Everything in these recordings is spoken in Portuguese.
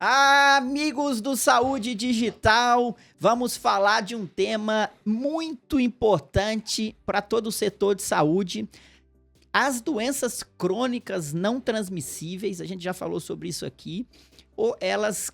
Amigos do Saúde Digital, vamos falar de um tema muito importante para todo o setor de saúde. As doenças crônicas não transmissíveis, a gente já falou sobre isso aqui, ou elas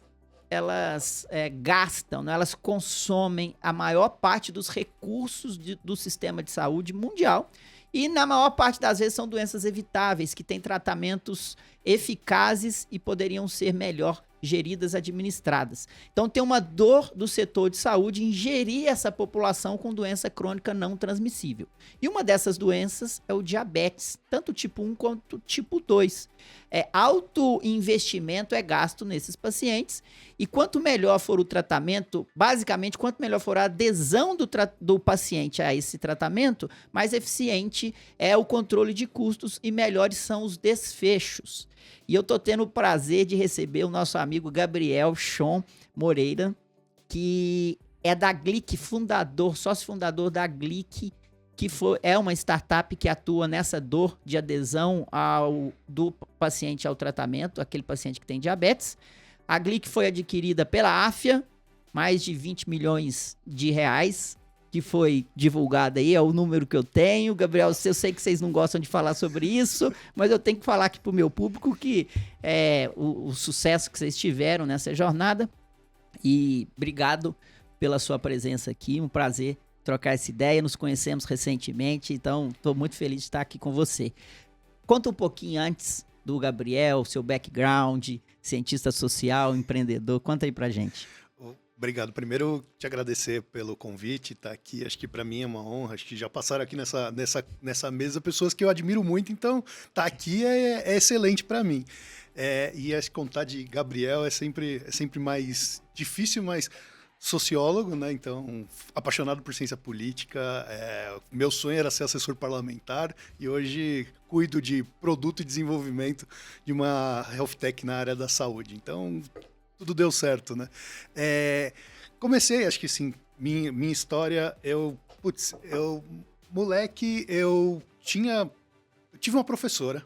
gastam, né? Elas consomem a maior parte dos recursos do sistema de saúde mundial e na maior parte das vezes são doenças evitáveis, que têm tratamentos eficazes e poderiam ser melhor geridas, administradas. Então tem uma dor do setor de saúde em gerir essa população com doença crônica não transmissível. E uma dessas doenças é o diabetes, tanto tipo 1 quanto tipo 2. Alto investimento é gasto nesses pacientes e quanto melhor for o tratamento, basicamente quanto melhor for a adesão do paciente a esse tratamento, mais eficiente é o controle de custos e melhores são os desfechos. E eu tô tendo o prazer de receber o nosso amigo Gabriel Chon Moreira, que é da Glic, sócio fundador da Glic, que é uma startup que atua nessa dor de adesão do paciente ao tratamento, aquele paciente que tem diabetes. A Glic foi adquirida pela Afya, mais de 20 milhões de reais, que foi divulgado aí, é o número que eu tenho. Gabriel, eu sei que vocês não gostam de falar sobre isso, mas eu tenho que falar aqui pro meu público que o sucesso que vocês tiveram nessa jornada. E obrigado pela sua presença aqui, um prazer trocar essa ideia. Nos conhecemos recentemente, então estou muito feliz de estar aqui com você. Conta um pouquinho antes do Gabriel, seu background, cientista social, empreendedor. Conta aí pra gente. Obrigado. Primeiro, te agradecer pelo convite, estar aqui. Acho que para mim é uma honra. Acho que já passaram aqui nessa mesa pessoas que eu admiro muito, então estar aqui é excelente para mim. E acho que contar de Gabriel é sempre mais difícil, mas sociólogo, né? Então, apaixonado por ciência política. Meu sonho era ser assessor parlamentar e hoje cuido de produto e desenvolvimento de uma health tech na área da saúde. Então, tudo deu certo, né? Comecei, acho que assim, minha história, moleque, eu tive uma professora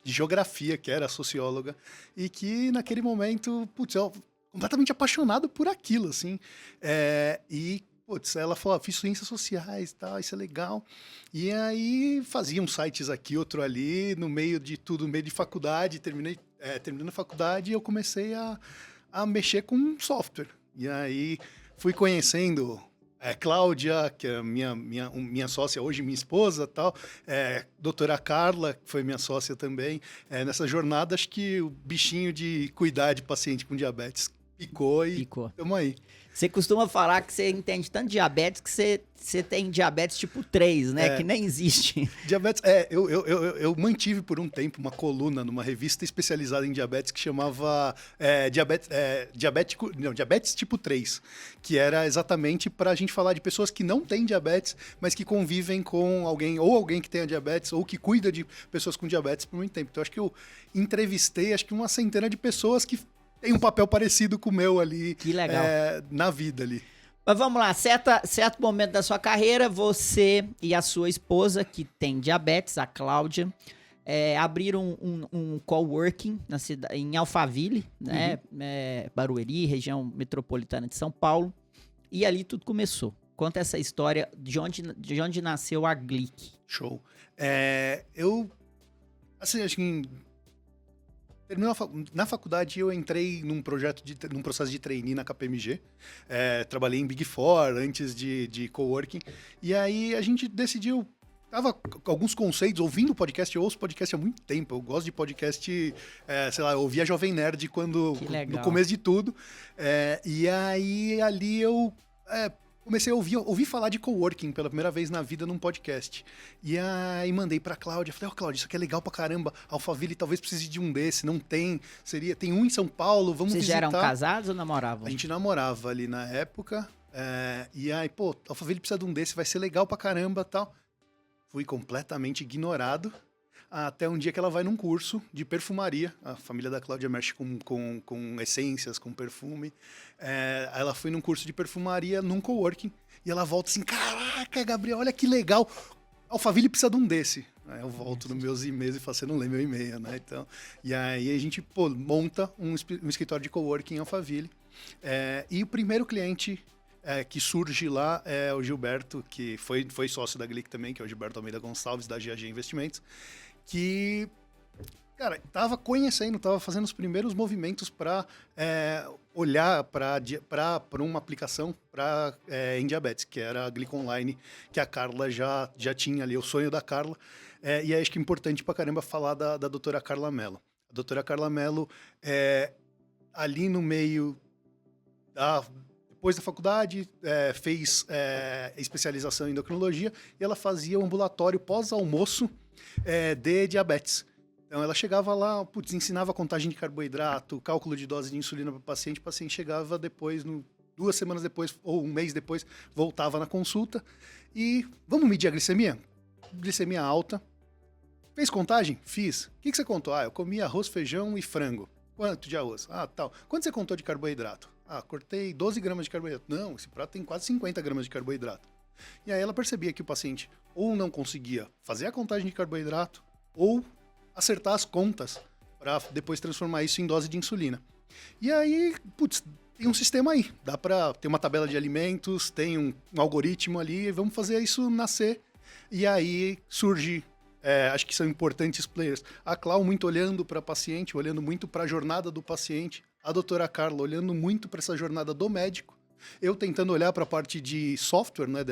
de geografia, que era socióloga, e que naquele momento, eu completamente apaixonado por aquilo, assim. Ela falou, fiz ciências sociais, tal, isso é legal. E aí fazia uns sites aqui, outro ali, no meio de tudo, no meio de faculdade, terminando a faculdade, eu comecei a mexer com software. E aí fui conhecendo Cláudia, que é minha sócia hoje, minha esposa, tal, doutora Carla, que foi minha sócia também. Nessa jornada, acho que o bichinho de cuidar de paciente com diabetes picou. Estamos aí. Você costuma falar que você entende tanto diabetes que você tem diabetes tipo 3, né? Que nem existe. Diabetes, eu mantive por um tempo uma coluna numa revista especializada em diabetes que chamava Diabetes tipo 3, que era exatamente para a gente falar de pessoas que não têm diabetes, mas que convivem com alguém que tenha diabetes, ou que cuida de pessoas com diabetes por muito tempo. Então, acho que eu entrevistei uma centena de pessoas que tem um papel parecido com o meu ali. Que legal. Na vida ali. Mas vamos lá, certo momento da sua carreira, você e a sua esposa, que tem diabetes, a Cláudia, abriram um coworking em Alphaville, né? Barueri, região metropolitana de São Paulo. E ali tudo começou. Conta essa história de onde nasceu a Glic. Show. Acho que na faculdade eu entrei num processo de trainee na KPMG, trabalhei em Big Four antes de coworking, e aí a gente decidiu, tava com alguns conceitos, ouvindo podcast, eu ouço podcast há muito tempo, eu gosto de podcast, eu ouvia Jovem Nerd no começo de tudo, e aí ali eu comecei a ouvir falar de coworking pela primeira vez na vida num podcast. E aí mandei pra Cláudia, falei, Cláudia, isso aqui é legal pra caramba, Alphaville talvez precise de um desse, não tem, tem um em São Paulo, vamos visitar. Vocês já eram casados ou namoravam? A gente namorava ali na época, e aí, Alphaville precisa de um desse, vai ser legal pra caramba, tal. Fui completamente ignorado, até um dia que ela vai num curso de perfumaria. A família da Cláudia mexe com essências, com perfume. Ela foi num curso de perfumaria, num coworking, e ela volta assim, caraca, Gabriel, olha que legal. Alphaville precisa de um desse. Aí eu volto nos meus e-mails e falo, você não lê meu e-mail, né? Então, e aí a gente monta um escritório de coworking em Alphaville. E o primeiro cliente que surge lá é o Gilberto, que foi sócio da Glick também, que é o Gilberto Almeida Gonçalves, da GAG Investimentos, que, cara, tava conhecendo, tava fazendo os primeiros movimentos para olhar para uma aplicação em diabetes, que era a Glick Online, que a Carla já tinha ali, o sonho da Carla. E acho que é importante pra caramba falar da doutora Carla Mello. A doutora Carla Mello, ali no meio depois da faculdade, fez especialização em endocrinologia e ela fazia um ambulatório pós-almoço de diabetes. Então ela chegava lá, ensinava contagem de carboidrato, cálculo de dose de insulina para o paciente chegava depois, 2 semanas depois ou 1 mês depois, voltava na consulta e vamos medir a glicemia? Glicemia alta. Fez contagem? Fiz. O que você contou? Eu comi arroz, feijão e frango. Quanto de arroz? Tal. Quanto você contou de carboidrato? Cortei 12 gramas de carboidrato. Não, esse prato tem quase 50 gramas de carboidrato. E aí ela percebia que o paciente ou não conseguia fazer a contagem de carboidrato ou acertar as contas para depois transformar isso em dose de insulina. E aí, tem um sistema aí. Dá para ter uma tabela de alimentos, tem um algoritmo ali, vamos fazer isso nascer. E aí surge... acho que são importantes players. A Clau muito olhando para o paciente, olhando muito para a jornada do paciente. A doutora Carla olhando muito para essa jornada do médico. Eu tentando olhar para a parte de software, né,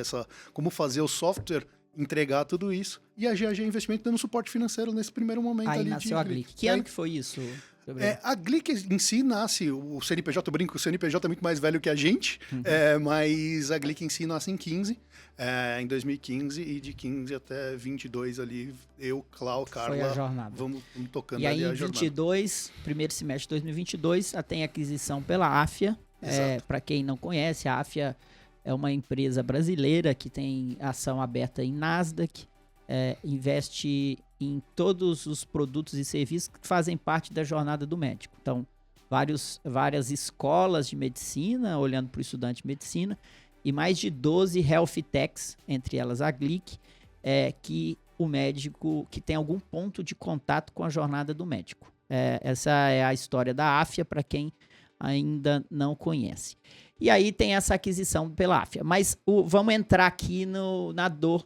como fazer o software entregar tudo isso. E a GAG Investimento dando suporte financeiro nesse primeiro momento. Aí ali nasceu a Glick. Que ano que foi isso? A Glick em si nasce, o CNPJ, eu brinco, o CNPJ é muito mais velho que a gente, mas a Glick em si nasce em 15, em 2015, e de 15 até 22 ali, eu, Clau, Carla, foi a jornada. Vamos tocando ali a jornada. E aí, em 22, primeiro semestre de 2022, tem aquisição pela AFIA. Para quem não conhece, a AFIA é uma empresa brasileira que tem ação aberta em Nasdaq, investe em todos os produtos e serviços que fazem parte da jornada do médico. Então, várias escolas de medicina, olhando para o estudante de medicina, e mais de 12 health techs, entre elas a Glick, que o médico que tem algum ponto de contato com a jornada do médico. Essa é a história da AFIA, para quem ainda não conhece. E aí tem essa aquisição pela AFIA. Mas vamos entrar aqui na dor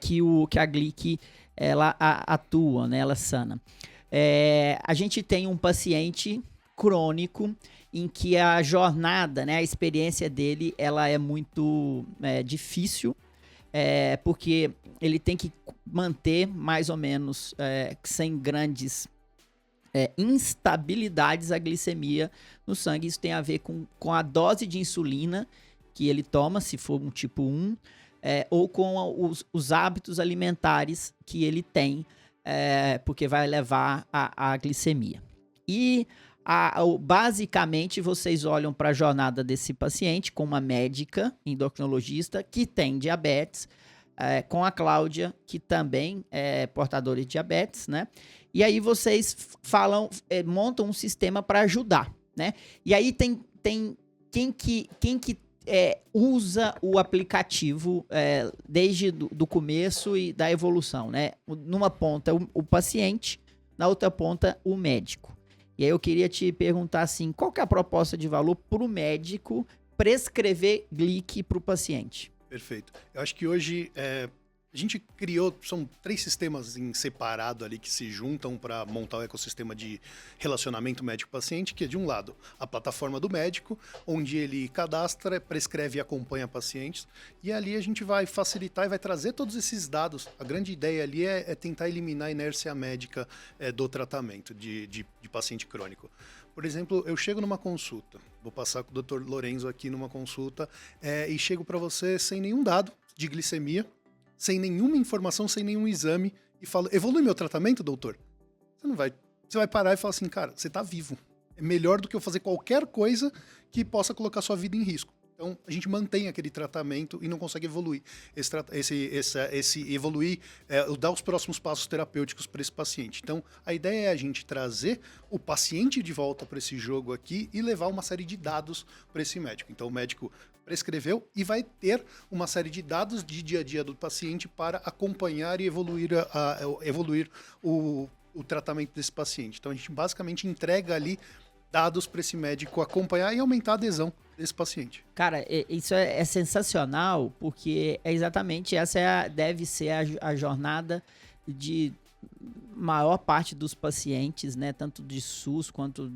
que a Glick ela atua, né? Ela sana. A gente tem um paciente crônico em que a jornada, né, a experiência dele, ela é muito difícil, porque ele tem que manter mais ou menos sem grandes instabilidades a glicemia no sangue. Isso tem a ver com a dose de insulina que ele toma, se for um tipo 1, ou com os hábitos alimentares que ele tem, porque vai levar a glicemia. E basicamente vocês olham para a jornada desse paciente com uma médica endocrinologista que tem diabetes, com a Cláudia, que também é portadora de diabetes, né? E aí vocês montam um sistema para ajudar, né? E aí tem quem que usa o aplicativo desde do começo e da evolução, né? Numa ponta o paciente, na outra ponta o médico. E aí eu queria te perguntar assim, qual que é a proposta de valor para o médico prescrever Glick para o paciente? Perfeito. Eu acho que hoje a gente criou, são 3 sistemas em separado ali que se juntam para montar o ecossistema de relacionamento médico-paciente, que é de um lado a plataforma do médico, onde ele cadastra, prescreve e acompanha pacientes, e ali a gente vai facilitar e vai trazer todos esses dados. A grande ideia ali é tentar eliminar a inércia médica do tratamento de paciente crônico. Por exemplo, eu chego numa consulta, vou passar com o Dr. Lorenzo aqui numa consulta, e chego para você sem nenhum dado de glicemia, sem nenhuma informação, sem nenhum exame, e falo, evolui meu tratamento, doutor? Você vai parar e falar assim, cara, você tá vivo. É melhor do que eu fazer qualquer coisa que possa colocar sua vida em risco. Então, a gente mantém aquele tratamento e não consegue evoluir. Esse evoluir, dar os próximos passos terapêuticos para esse paciente. Então, a ideia é a gente trazer o paciente de volta para esse jogo aqui e levar uma série de dados para esse médico. Então, o médico prescreveu e vai ter uma série de dados de dia a dia do paciente para acompanhar e evoluir o tratamento desse paciente. Então, a gente basicamente entrega ali dados para esse médico acompanhar e aumentar a adesão desse paciente. Cara, isso é sensacional, porque é exatamente deve ser a jornada de maior parte dos pacientes, né, tanto de SUS quanto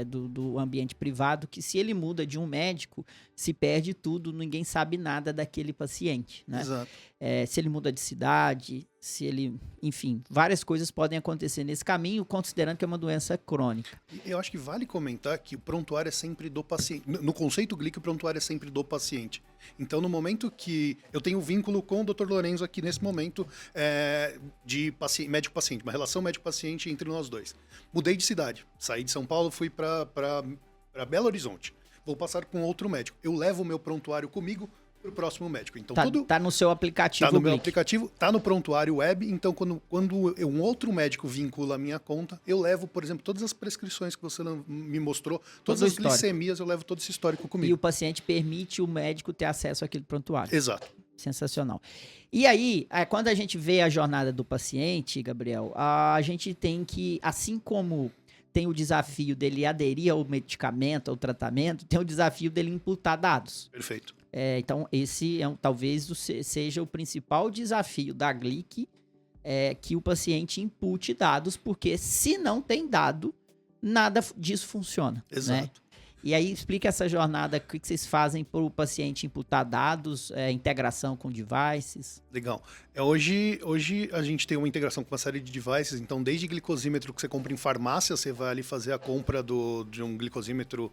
do ambiente privado, que se ele muda de um médico, se perde tudo, ninguém sabe nada daquele paciente, né? Exato. Se ele muda de cidade, enfim, várias coisas podem acontecer nesse caminho, considerando que é uma doença crônica. Eu acho que vale comentar que o prontuário é sempre do paciente. No conceito Glick, o prontuário é sempre do paciente. Então, no momento que eu tenho vínculo com o Dr. Lorenzo aqui nesse momento de médico-paciente, uma relação médico-paciente entre nós dois. Mudei de cidade, saí de São Paulo, fui para Belo Horizonte. Vou passar com outro médico. Eu levo o meu prontuário comigo para o próximo médico. Então, tá no seu aplicativo. Tá no meu aplicativo, tá no prontuário web. Então, quando um outro médico vincula a minha conta, eu levo, por exemplo, todas as prescrições que você me mostrou, todas as glicemias, eu levo todo esse histórico comigo. E o paciente permite o médico ter acesso àquele prontuário. Exato. Sensacional. E aí, quando a gente vê a jornada do paciente, Gabriel, a gente tem que, assim como tem o desafio dele aderir ao medicamento, ao tratamento, tem o desafio dele imputar dados. Perfeito. Então, esse talvez seja o principal desafio da Glick, que o paciente impute dados, porque se não tem dado, nada disso funciona. Exato. Né? E aí, explica essa jornada, o que vocês fazem para o paciente imputar dados, integração com devices. Legal. Hoje a gente tem uma integração com uma série de devices, então desde glicosímetro que você compra em farmácia, você vai ali fazer a compra de um glicosímetro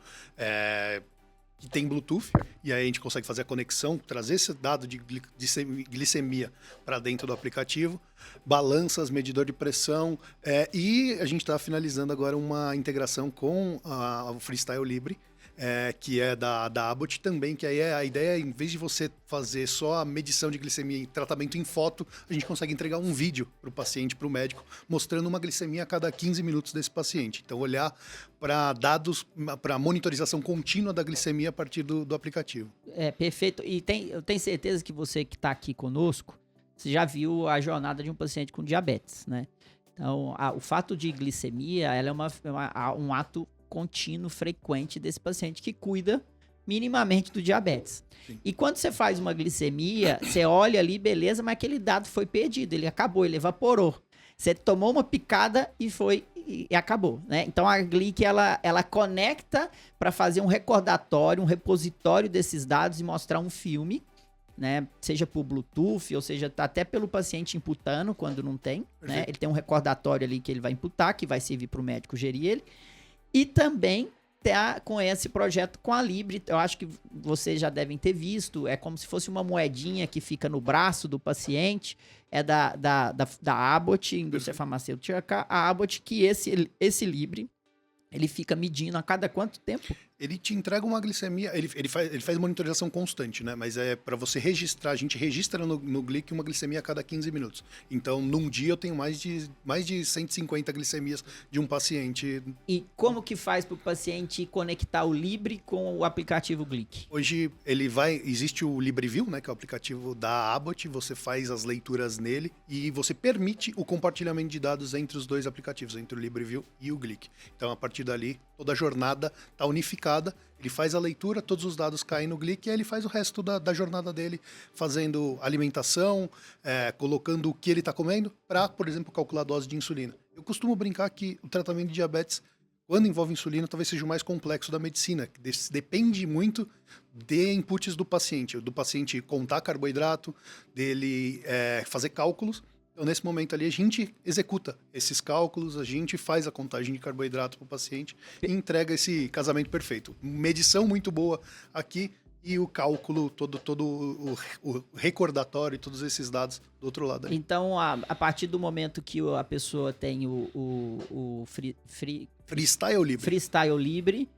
que tem Bluetooth, e aí a gente consegue fazer a conexão, trazer esse dado de glicemia para dentro do aplicativo, balanças, medidor de pressão, e a gente está finalizando agora uma integração com o Freestyle Libre, que é da Abbott também, que aí a ideia, em vez de você fazer só a medição de glicemia e tratamento em foto, a gente consegue entregar um vídeo para o paciente, para o médico, mostrando uma glicemia a cada 15 minutos desse paciente. Então, olhar para dados, para monitorização contínua da glicemia a partir do aplicativo. Perfeito. E eu tenho certeza que você que está aqui conosco, você já viu a jornada de um paciente com diabetes, né? Então, o fato de glicemia, ela é um ato contínuo, frequente desse paciente que cuida minimamente do diabetes. Sim. E quando você faz uma glicemia, você olha ali, beleza, mas aquele dado foi perdido, ele acabou, ele evaporou. Você tomou uma picada e acabou, né? Então a Glick, ela conecta para fazer um recordatório, um repositório desses dados e mostrar um filme, né? Seja por Bluetooth, ou seja, até pelo paciente imputando quando não tem, né? Ele tem um recordatório ali que ele vai imputar, que vai servir para o médico gerir ele. E também com esse projeto com a Libre, eu acho que vocês já devem ter visto, é como se fosse uma moedinha que fica no braço do paciente, é da Abbott, indústria farmacêutica, a Abbott, que esse Libre, ele fica medindo a cada quanto tempo? Ele te entrega uma glicemia, ele faz monitorização constante, né? Mas para você registrar, a gente registra no Glick uma glicemia a cada 15 minutos. Então, num dia eu tenho mais de 150 glicemias de um paciente. E como que faz para o paciente conectar o Libre com o aplicativo Glick? Hoje existe o LibreView, né? Que é o aplicativo da Abbott, você faz as leituras nele e você permite o compartilhamento de dados entre os dois aplicativos, entre o LibreView e o Glick. Então, a partir dali, toda a jornada está unificada. Ele faz a leitura, todos os dados caem no Glick e aí ele faz o resto da jornada dele, fazendo alimentação, colocando o que ele está comendo para, por exemplo, calcular a dose de insulina. Eu costumo brincar que o tratamento de diabetes, quando envolve insulina, talvez seja o mais complexo da medicina, que depende muito de inputs do paciente contar carboidrato, dele fazer cálculos. Então, nesse momento ali, a gente executa esses cálculos, a gente faz a contagem de carboidrato para o paciente e entrega esse casamento perfeito. Medição muito boa aqui e o cálculo, todo o recordatório e todos esses dados do outro lado ali. Então, a partir do momento que a pessoa tem o Freestyle Libre. Freestyle Libre,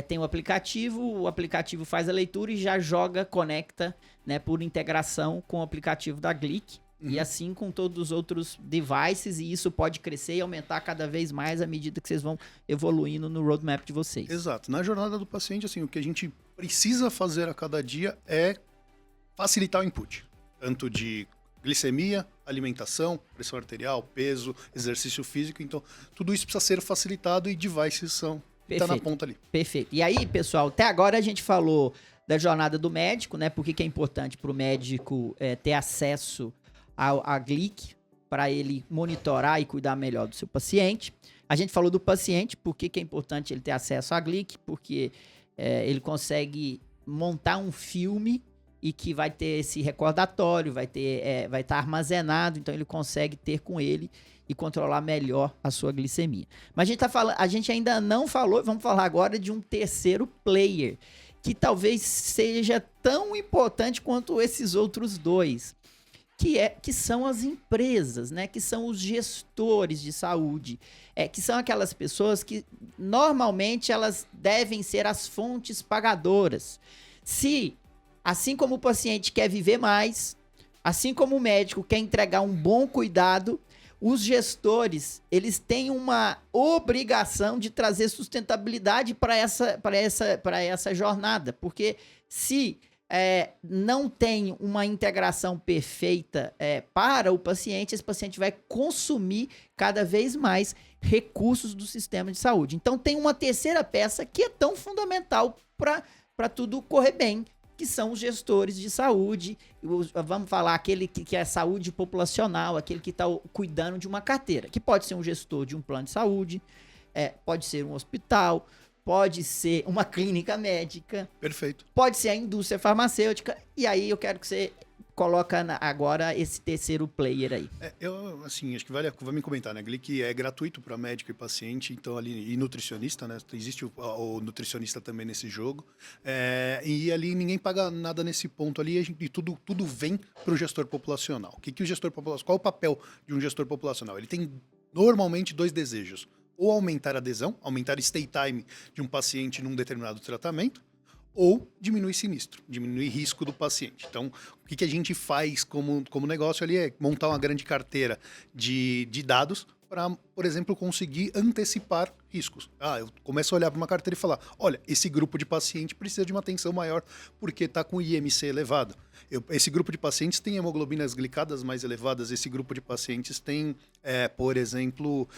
tem o aplicativo faz a leitura e já joga, conecta, né, por integração com o aplicativo da Glick. E assim com todos os outros devices, e isso pode crescer e aumentar cada vez mais à medida que vocês vão evoluindo no roadmap de vocês. Exato. Na jornada do paciente, assim, o que a gente precisa fazer a cada dia é facilitar o input. Tanto de glicemia, alimentação, pressão arterial, peso, exercício físico. Então, tudo isso precisa ser facilitado e devices tá na ponta ali. Perfeito. E aí, pessoal, até agora a gente falou da jornada do médico, né? Porque que é importante para o médico ter acesso a Glick para ele monitorar e cuidar melhor do seu paciente. A gente falou do paciente, porque que é importante ele ter acesso à Glick, porque ele consegue montar um filme e que vai ter esse recordatório, vai estar armazenado, então ele consegue ter com ele e controlar melhor a sua glicemia. Mas a gente ainda não falou, vamos falar agora de um terceiro player, que talvez seja tão importante quanto esses outros dois, que são as empresas, né? Que são os gestores de saúde, que são aquelas pessoas que normalmente elas devem ser as fontes pagadoras. Se, assim como o paciente quer viver mais, assim como o médico quer entregar um bom cuidado, os gestores, eles têm uma obrigação de trazer sustentabilidade para essa jornada, porque se não tem uma integração perfeita para o paciente, esse paciente vai consumir cada vez mais recursos do sistema de saúde. Então tem uma terceira peça que é tão fundamental para tudo correr bem, que são os gestores de saúde. Vamos falar aquele que é saúde populacional, aquele que está cuidando de uma carteira, que pode ser um gestor de um plano de saúde, pode ser um hospital, pode ser uma clínica médica. Perfeito. Pode ser a indústria farmacêutica. E aí eu quero que você coloca agora esse terceiro player aí. Eu, assim, acho que vai me comentar, né? Glick é gratuito para médico e paciente, então ali, e nutricionista, né? Existe o nutricionista também nesse jogo. E ali ninguém paga nada nesse ponto ali, e tudo vem para o gestor populacional. O gestor populacional? Qual é o papel de um gestor populacional? Ele tem normalmente dois desejos. Ou aumentar a adesão, aumentar o stay time de um paciente num determinado tratamento, ou diminuir sinistro, diminuir risco do paciente. Então, o que a gente faz como negócio ali é montar uma grande carteira de dados para, por exemplo, conseguir antecipar riscos. Eu começo a olhar para uma carteira e falar, olha, esse grupo de paciente precisa de uma atenção maior porque está com IMC elevado. Esse grupo de pacientes tem hemoglobinas glicadas mais elevadas, esse grupo de pacientes tem, por exemplo,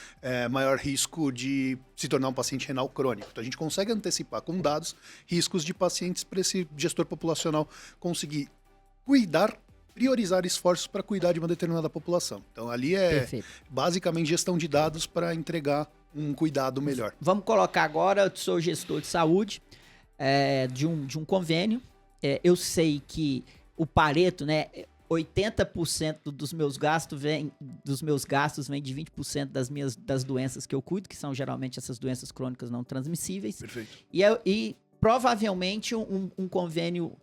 maior risco de se tornar um paciente renal crônico. Então a gente consegue antecipar com dados riscos de pacientes para esse gestor populacional conseguir priorizar esforços para cuidar de uma determinada população. Então ali Perfeito. Basicamente gestão de dados para entregar um cuidado melhor. Vamos colocar agora, eu sou gestor de saúde de um convênio. Eu sei que o Pareto, né, 80% dos meus gastos vem de 20% das doenças que eu cuido, que são geralmente essas doenças crônicas não transmissíveis. Perfeito. E provavelmente um convênio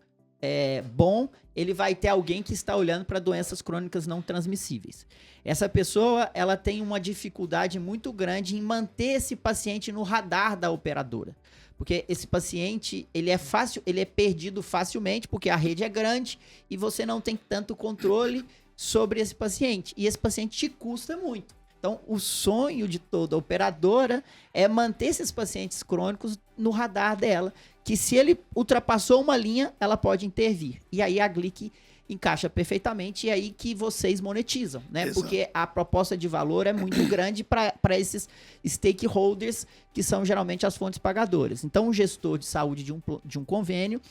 bom, ele vai ter alguém que está olhando para doenças crônicas não transmissíveis. Essa pessoa, ela tem uma dificuldade muito grande em manter esse paciente no radar da operadora. Porque esse paciente, ele é perdido facilmente, porque a rede é grande e você não tem tanto controle sobre esse paciente. E esse paciente te custa muito. Então, o sonho de toda operadora é manter esses pacientes crônicos no radar dela, que se ele ultrapassou uma linha, ela pode intervir. E aí a Glick encaixa perfeitamente e é aí que vocês monetizam, né? Exato. Porque a proposta de valor é muito grande para esses stakeholders, que são geralmente as fontes pagadoras. Então, o gestor de saúde de um convênio,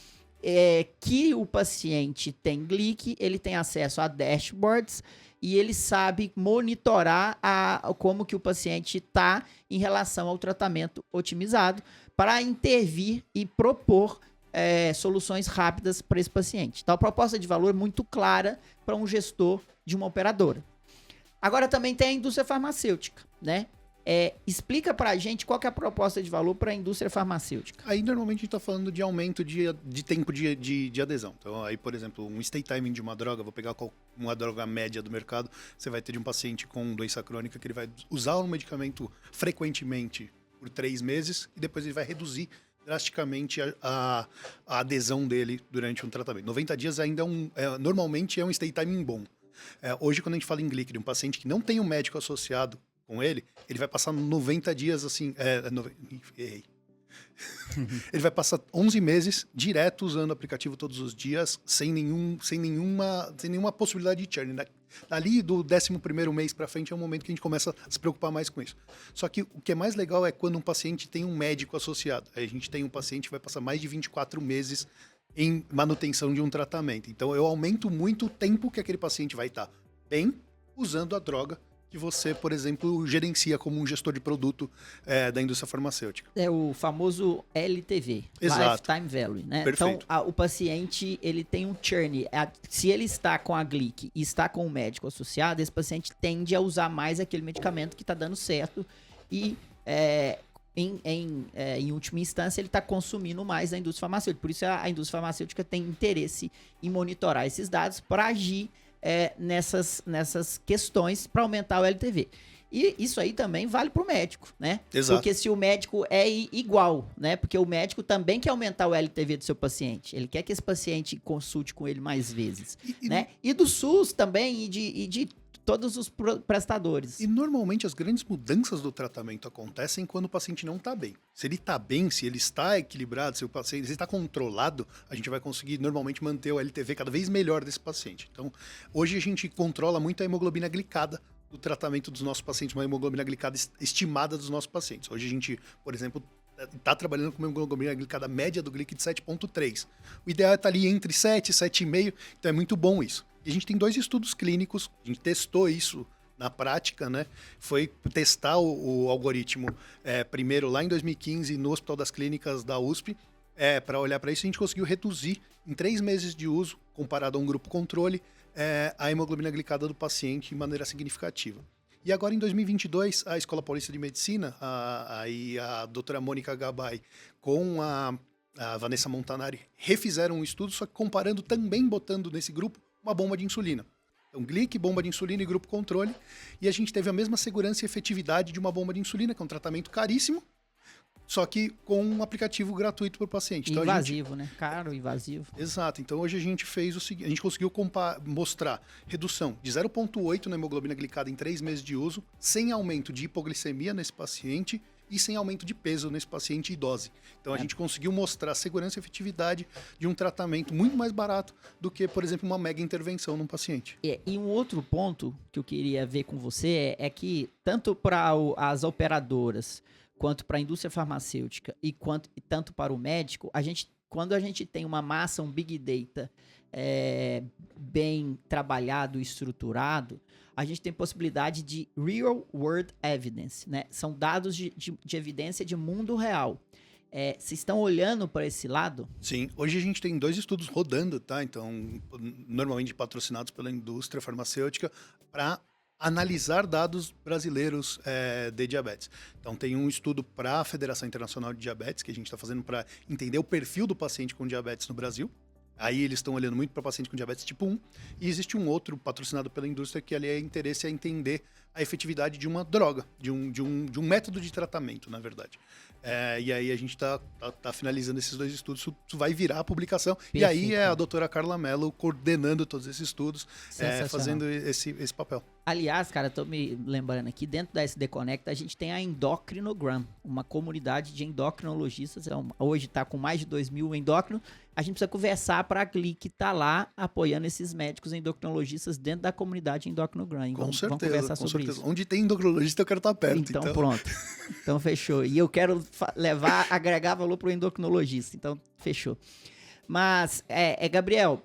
que o paciente tem Glick, ele tem acesso a dashboards e ele sabe monitorar como que o paciente está em relação ao tratamento otimizado para intervir e propor soluções rápidas para esse paciente. Então, a proposta de valor é muito clara para um gestor de uma operadora. Agora, também tem a indústria farmacêutica, né? Explica para a gente qual que é a proposta de valor para a indústria farmacêutica. Aí, normalmente, a gente está falando de aumento de tempo de adesão. Então, aí, por exemplo, um stay timing de uma droga, vou pegar uma droga média do mercado, você vai ter de um paciente com doença crônica que ele vai usar um medicamento frequentemente por 3 meses e depois ele vai reduzir drasticamente a adesão dele durante um tratamento. 90 dias ainda normalmente é um stay timing bom. Hoje, quando a gente fala em Glic, de um paciente que não tem um médico associado com ele vai passar 90 dias assim... Errei. Ele vai passar 11 meses direto usando o aplicativo todos os dias, sem nenhuma possibilidade de churn. Dali do 11º mês para frente é um momento que a gente começa a se preocupar mais com isso. Só que o que é mais legal é quando um paciente tem um médico associado. Aí a gente tem um paciente que vai passar mais de 24 meses em manutenção de um tratamento. Então eu aumento muito o tempo que aquele paciente vai estar bem usando a droga que você, por exemplo, gerencia como um gestor de produto da indústria farmacêutica. É o famoso LTV, Exato. Lifetime Value, né? Perfeito. Então, o paciente, ele tem um churn. Se ele está com a Glic e está com o médico associado, esse paciente tende a usar mais aquele medicamento que está dando certo e, em última instância, ele está consumindo mais da indústria farmacêutica. Por isso, a indústria farmacêutica tem interesse em monitorar esses dados para agir nessas questões para aumentar o LTV. E isso aí também vale para o médico, né? Exato. Porque se o médico é igual, né? Porque o médico também quer aumentar o LTV do seu paciente. Ele quer que esse paciente consulte com ele mais vezes, né? E do SUS também, e de todos os prestadores. E normalmente as grandes mudanças do tratamento acontecem quando o paciente não está bem. Se ele está bem, se ele está equilibrado, se o paciente está controlado, a gente vai conseguir normalmente manter o LTV cada vez melhor desse paciente. Então, hoje a gente controla muito a hemoglobina glicada do tratamento dos nossos pacientes, uma hemoglobina glicada estimada dos nossos pacientes. Hoje a gente, por exemplo, está trabalhando com uma hemoglobina glicada média do Glic de 7,3. O ideal é estar ali entre 7 e 7,5, então é muito bom isso. E a gente tem 2 estudos clínicos, a gente testou isso na prática, né? Foi testar o algoritmo primeiro lá em 2015 no Hospital das Clínicas da USP. Para olhar para isso, a gente conseguiu reduzir em 3 meses de uso, comparado a um grupo controle, a hemoglobina glicada do paciente de maneira significativa. E agora, em 2022, a Escola Paulista de Medicina, a doutora Mônica Gabay com a Vanessa Montanari refizeram um estudo, só que comparando também, botando nesse grupo uma bomba de insulina. Então, Glic, bomba de insulina e grupo controle. E a gente teve a mesma segurança e efetividade de uma bomba de insulina, que é um tratamento caríssimo, só que com um aplicativo gratuito para o paciente. Então, invasivo, né? Caro, invasivo. Exato. Então, hoje a gente fez o seguinte, a gente conseguiu mostrar redução de 0,8 na hemoglobina glicada em 3 meses de uso, sem aumento de hipoglicemia nesse paciente e sem aumento de peso nesse paciente e dose. Então, a gente conseguiu mostrar segurança e efetividade de um tratamento muito mais barato do que, por exemplo, uma mega intervenção num paciente. E um outro ponto que eu queria ver com você é que, tanto para as operadoras, quanto para a indústria farmacêutica e tanto para o médico, quando a gente tem uma massa, um big data bem trabalhado e estruturado, a gente tem possibilidade de real world evidence, né? São dados de evidência de mundo real. Vocês estão olhando para esse lado? Sim, hoje a gente tem 2 estudos rodando, tá? Então, normalmente patrocinados pela indústria farmacêutica para analisar dados brasileiros de diabetes. Então, tem um estudo para a Federação Internacional de Diabetes, que a gente está fazendo para entender o perfil do paciente com diabetes no Brasil. Aí eles estão olhando muito para paciente com diabetes tipo 1. E existe um outro patrocinado pela indústria que ali interesse é entender a efetividade de uma droga, de um método de tratamento, na verdade. E aí a gente está finalizando esses 2 estudos, isso vai virar a publicação. Perfeito. E aí é a doutora Carla Mello coordenando todos esses estudos, fazendo esse papel. Aliás, cara, tô me lembrando aqui, dentro da SD Connect, a gente tem a Endocrinogram, uma comunidade de endocrinologistas, hoje está com mais de 2.000 endócrinos. A gente precisa conversar para a Glic estar lá apoiando esses médicos endocrinologistas dentro da comunidade Endocrinogram. Com certeza, vamos conversar sobre isso. Onde tem endocrinologista, eu quero estar perto. Então pronto. Então fechou. E eu quero agregar valor para o endocrinologista. Então fechou. Mas, Gabriel,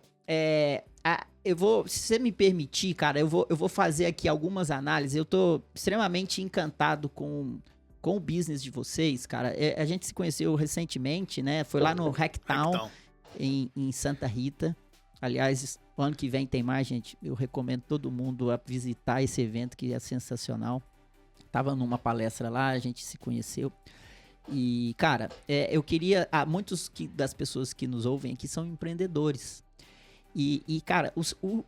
se você me permitir, cara, eu vou fazer aqui algumas análises. Eu tô extremamente encantado com o business de vocês, cara. A gente se conheceu recentemente, né? Foi lá no Hacktown. Em Santa Rita. Aliás, o ano que vem tem mais, gente. Eu recomendo todo mundo a visitar esse evento, que é sensacional. Tava numa palestra lá, a gente se conheceu. E, cara, eu queria... muitos das pessoas que nos ouvem aqui são empreendedores. E cara,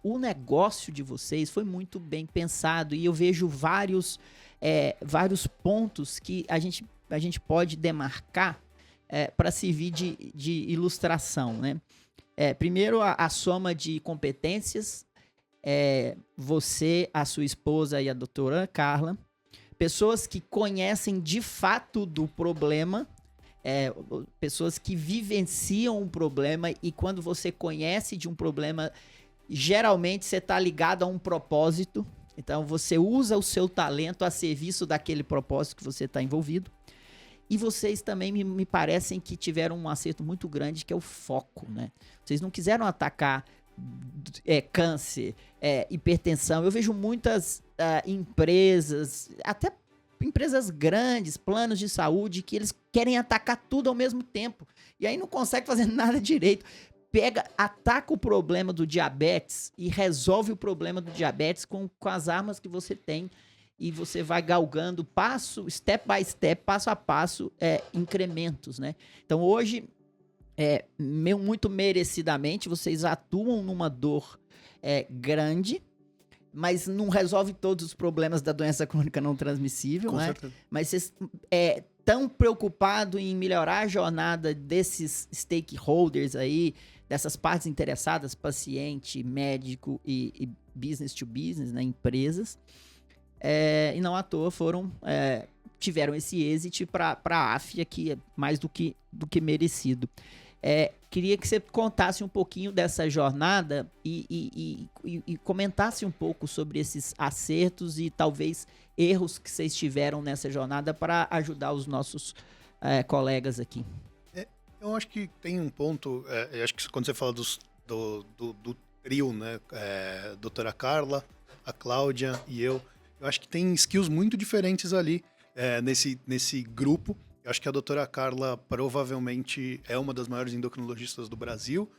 o negócio de vocês foi muito bem pensado. E eu vejo vários pontos que a gente pode demarcar para servir de ilustração, né? Primeiro, a soma de competências, você, a sua esposa e a doutora Carla, pessoas que conhecem de fato do problema, pessoas que vivenciam um problema, e quando você conhece de um problema, geralmente você está ligado a um propósito, então você usa o seu talento a serviço daquele propósito que você está envolvido. E vocês também me parecem que tiveram um acerto muito grande, que é o foco, né? Vocês não quiseram atacar câncer, hipertensão. Eu vejo muitas empresas, até empresas grandes, planos de saúde, que eles querem atacar tudo ao mesmo tempo. E aí não consegue fazer nada direito. Ataca o problema do diabetes e resolve o problema do diabetes com as armas que você tem. E você vai galgando step by step, passo a passo, incrementos, né? Então hoje, muito merecidamente, vocês atuam numa dor grande, mas não resolve todos os problemas da doença crônica não transmissível, Com né? certeza. Mas vocês estão preocupados em melhorar a jornada desses stakeholders aí, dessas partes interessadas, paciente, médico e business to business, né? Empresas. E não à toa tiveram esse êxito para a AFIA, que é mais do que merecido. Queria que você contasse um pouquinho dessa jornada e comentasse um pouco sobre esses acertos e talvez erros que vocês tiveram nessa jornada para ajudar os nossos colegas aqui. Eu acho que tem um ponto, eu acho que quando você fala do trio, né, doutora Carla, a Cláudia e eu acho que tem skills muito diferentes ali nesse grupo. Eu acho que a doutora Carla provavelmente é uma das maiores endocrinologistas do Brasil,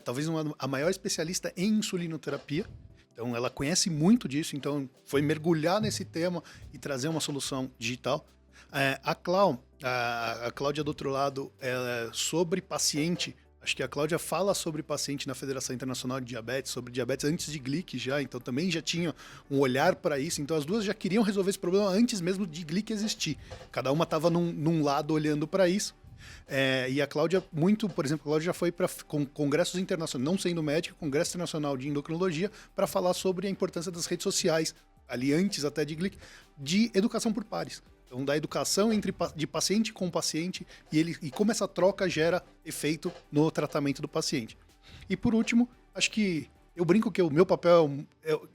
talvez a maior especialista em insulinoterapia. Então ela conhece muito disso, então foi mergulhar nesse tema e trazer uma solução digital. A Cláudia do outro lado, sobre paciente. Acho que a Cláudia fala sobre paciente na Federação Internacional de Diabetes, sobre diabetes antes de GLIC já, então também já tinha um olhar para isso. Então as duas já queriam resolver esse problema antes mesmo de GLIC existir. Cada uma estava num lado olhando para isso. E a Cláudia, por exemplo, a Cláudia já foi para congressos internacionais, não sendo médica, Congresso Internacional de Endocrinologia, para falar sobre a importância das redes sociais, ali antes até de GLIC, de educação por pares. Então, da educação de paciente com paciente e como essa troca gera efeito no tratamento do paciente. E por último, acho que eu brinco que o meu papel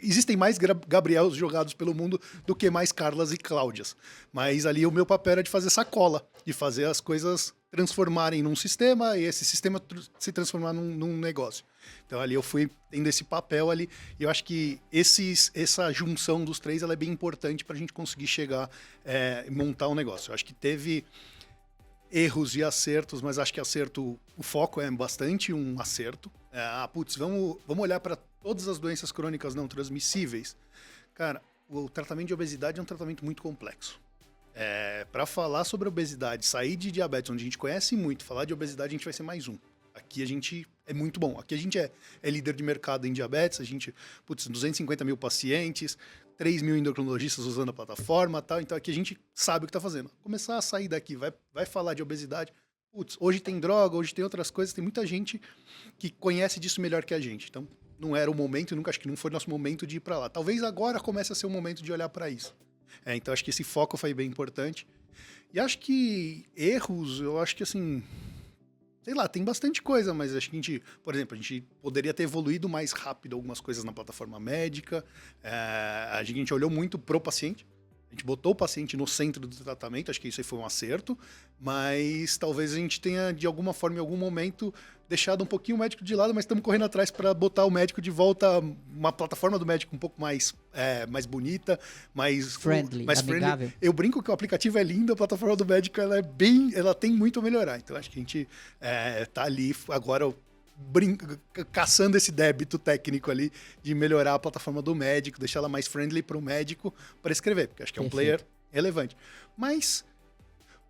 existem mais Gabriels jogados pelo mundo do que mais Carlas e Cláudias. Mas ali o meu papel era de fazer essa cola, de fazer as coisas transformarem num sistema e esse sistema se transformar num negócio. Então ali eu fui tendo esse papel ali e eu acho que essa junção dos três ela é bem importante para a gente conseguir chegar e montar um negócio. Eu acho que teve erros e acertos, mas acho que o foco é bastante um acerto. Vamos olhar para todas as doenças crônicas não transmissíveis. Cara, o tratamento de obesidade é um tratamento muito complexo. Para falar sobre obesidade, sair de diabetes, onde a gente conhece muito, falar de obesidade, a gente vai ser mais um. Aqui a gente é muito bom. Aqui a gente é líder de mercado em diabetes, a gente, 250 mil pacientes, 3 mil endocrinologistas usando a plataforma, tal. Então aqui a gente sabe o que está fazendo. Começar a sair daqui, vai falar de obesidade. Hoje tem droga, hoje tem outras coisas, tem muita gente que conhece disso melhor que a gente. Então não era o momento, acho que não foi nosso momento de ir para lá. Talvez agora comece a ser o momento de olhar para isso. Então acho que esse foco foi bem importante. E acho que erros, eu acho que assim, sei lá, tem bastante coisa, mas acho que por exemplo, a gente poderia ter evoluído mais rápido algumas coisas na plataforma médica. A gente olhou muito pro paciente. A gente botou o paciente no centro do tratamento, acho que isso aí foi um acerto, mas talvez a gente tenha, de alguma forma, em algum momento, deixado um pouquinho o médico de lado, mas estamos correndo atrás para botar o médico de volta, uma plataforma do médico um pouco mais bonita, mais friendly. Eu brinco que o aplicativo é lindo, a plataforma do médico ela tem muito a melhorar. Então acho que a gente tá ali agora caçando esse débito técnico ali de melhorar a plataforma do médico, deixar ela mais friendly para o médico para escrever, porque acho que é um player relevante. Mas,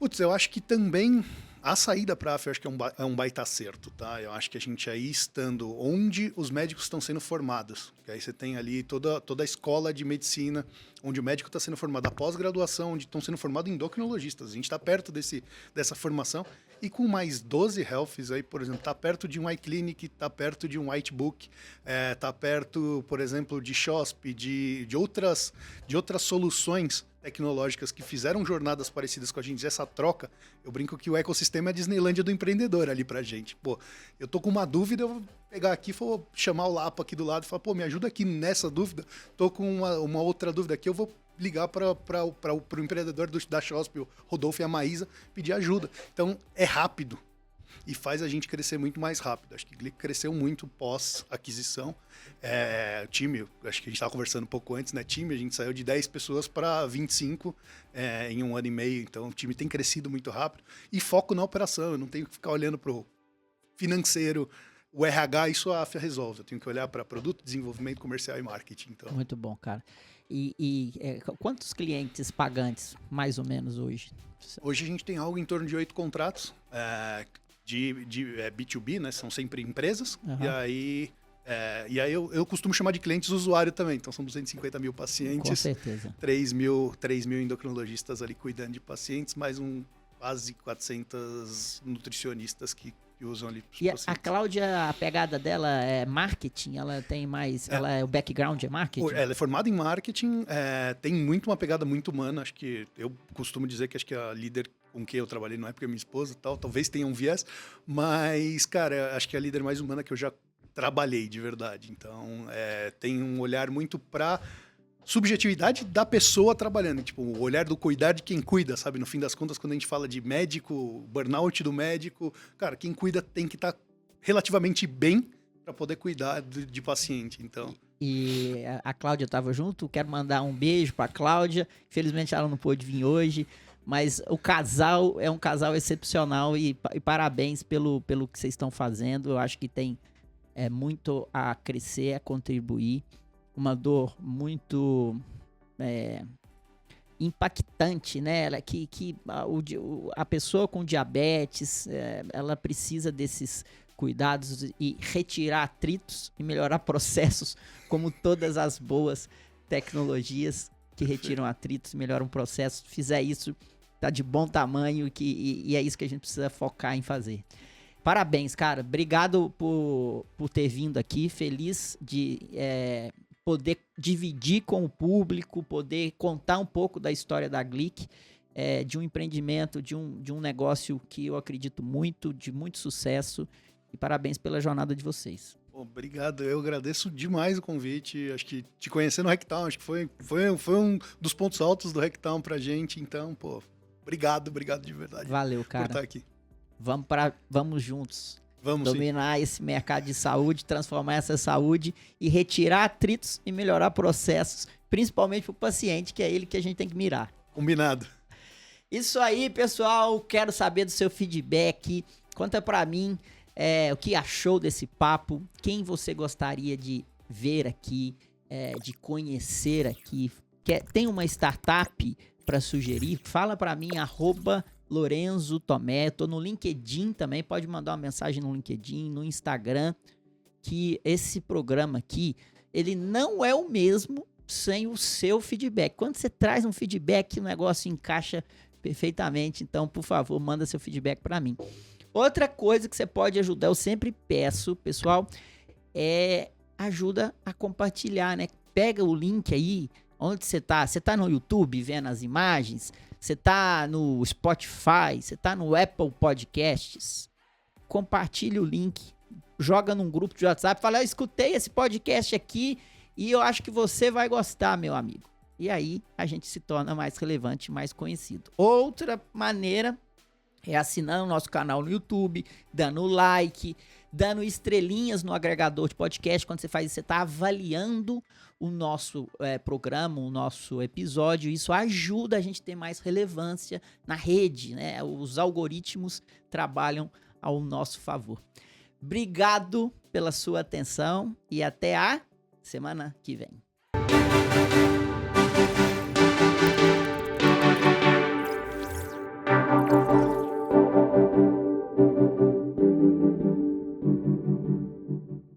Putz, eu acho que também a saída para a AF eu acho que é um baita acerto, tá? Eu acho que a gente aí estando onde os médicos estão sendo formados, que aí você tem ali toda a escola de medicina, onde o médico está sendo formado, a pós-graduação, onde estão sendo formados endocrinologistas. A gente está perto dessa formação e com mais 12 healths aí, por exemplo, está perto de um iClinic, está perto de um Whitebook, está perto, por exemplo, de SHOSP, de outras soluções tecnológicas que fizeram jornadas parecidas com a gente, essa troca, eu brinco que o ecossistema é a Disneylândia do empreendedor ali pra gente. Pô, eu tô com uma dúvida, eu vou pegar aqui, vou chamar o Lapa aqui do lado e falar, pô, me ajuda aqui nessa dúvida, tô com uma outra dúvida aqui, eu vou ligar para o empreendedor da SHOSP, o Rodolfo e a Maísa, pedir ajuda. Então, é rápido e faz a gente crescer muito mais rápido. Acho que o Glic cresceu muito pós-aquisição. O time, acho que a gente estava conversando um pouco antes, né? Time, a gente saiu de 10 pessoas para 25 em 1 ano e meio. Então, o time tem crescido muito rápido. E foco na operação. Eu não tenho que ficar olhando para o financeiro, o RH, isso a AFIA resolve. Eu tenho que olhar para produto, desenvolvimento comercial e marketing. Então. Muito bom, cara. Quantos clientes pagantes, mais ou menos, hoje? Hoje a gente tem algo em torno de 8 contratos de B2B, né? São sempre empresas. Uhum. E aí eu costumo chamar de clientes usuário também. Então são 250 mil pacientes. Com certeza. 3 mil endocrinologistas ali cuidando de pacientes, mais quase 400 nutricionistas que usam ali. E a Cláudia, a pegada dela é marketing? Ela tem mais... o background é marketing? Ela é formada em marketing, tem muito uma pegada muito humana. Acho que eu costumo dizer que acho que a líder com quem eu trabalhei não é porque é minha esposa e tal, talvez tenha um viés, mas, cara, acho que é a líder mais humana que eu já trabalhei de verdade. Então, tem um olhar muito pra subjetividade da pessoa trabalhando, tipo, o olhar do cuidar de quem cuida, sabe? No fim das contas, quando a gente fala de médico, burnout do médico, cara, quem cuida tem que estar relativamente bem para poder cuidar de paciente, então... E a Cláudia estava junto, quero mandar um beijo para a Cláudia, infelizmente ela não pôde vir hoje, mas o casal é um casal excepcional e parabéns pelo que vocês estão fazendo. Eu acho que tem muito a crescer, a contribuir. Uma dor muito impactante, né? A pessoa com diabetes, ela precisa desses cuidados e retirar atritos e melhorar processos, como todas as boas tecnologias que retiram atritos e melhoram processos. Se fizer isso, tá de bom tamanho e é isso que a gente precisa focar em fazer. Parabéns, cara. Obrigado por ter vindo aqui. Feliz de poder dividir com o público, poder contar um pouco da história da Glic, de um empreendimento, de um negócio que eu acredito muito, de muito sucesso. E parabéns pela jornada de vocês. Obrigado, eu agradeço demais o convite. Acho que te conhecer no Hacktown, acho que foi um dos pontos altos do Hacktown pra gente. Então, obrigado de verdade. Valeu, cara. Por estar aqui. Vamos juntos. Vamos dominar esse mercado de saúde, transformar essa saúde e retirar atritos e melhorar processos, principalmente para o paciente, que é ele que a gente tem que mirar. Combinado. Isso aí, pessoal. Quero saber do seu feedback. Conta para mim o que achou desse papo, quem você gostaria de ver aqui, de conhecer aqui. Tem uma startup para sugerir? Fala para mim, @Lorenzo Tomé, tô no LinkedIn também, pode mandar uma mensagem no LinkedIn, no Instagram, que esse programa aqui, ele não é o mesmo sem o seu feedback. Quando você traz um feedback, o negócio encaixa perfeitamente, então, por favor, manda seu feedback para mim. Outra coisa que você pode ajudar, eu sempre peço, pessoal, ajuda a compartilhar, né? Pega o link aí, onde você tá? Você tá no YouTube vendo as imagens? Você tá no Spotify? Você tá no Apple Podcasts? Compartilha o link, joga num grupo de WhatsApp, fala, eu escutei esse podcast aqui e eu acho que você vai gostar, meu amigo. E aí a gente se torna mais relevante, mais conhecido. Outra maneira é assinando o nosso canal no YouTube, dando like, dando estrelinhas no agregador de podcast. Quando você faz isso, você está avaliando o nosso programa, o nosso episódio. Isso ajuda a gente a ter mais relevância na rede, né? Os algoritmos trabalham ao nosso favor. Obrigado pela sua atenção e até a semana que vem.